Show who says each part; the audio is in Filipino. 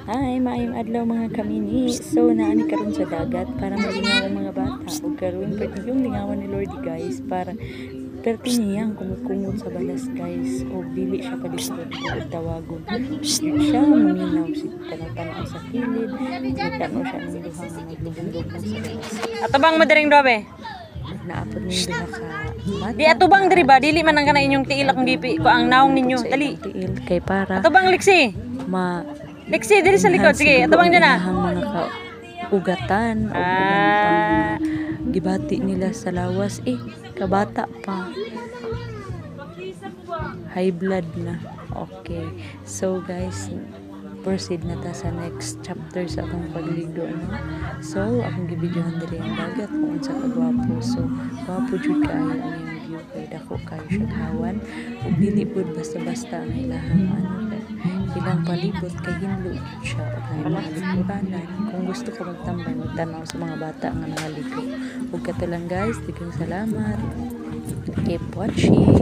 Speaker 1: Hi, maayong adlaw mga kamini. So, naani karon sa dagat para malingaw ang mga bata. O karon pwede yung lingawan ni Lordy guys para perti niyang kumukungod sa balas guys. O dili siya palisod o tawagon. Siya maminaw si tanaw sa kilid. Nagtanaw siya ng duha nga naglubog-lubog sa balas.
Speaker 2: Atubang mo diring dobe.
Speaker 1: Naapod ng duha ka bata.
Speaker 2: Di atubang diri ba dili man ang kana inyong tiil akong gipi ko ang naong ninyo. Dali.
Speaker 1: Tiil kay para
Speaker 2: Atubang liksi. Liksi diri sa likod. Sige, atubang dyan na.
Speaker 1: Mga kaugatan o gibati nila sa lawas kabata pa, high blood na. Okay, so guys, proceed na ta sa next chapter sa akong pagligo, no? So akong gibidyohan diri ang dagat kung unsa ka gwapo. So gwapo jud kayo ang iyang view kay dako kayo siya hawan ug dili pud basta-basta ang ilahang ilang palibot kay hinlo siya o kay mga likuranan. Kung gusto ko magtambay, magtanaw sa mga bata nga nangaligo. Ug katulang guys, daghang salamat. Keep watching.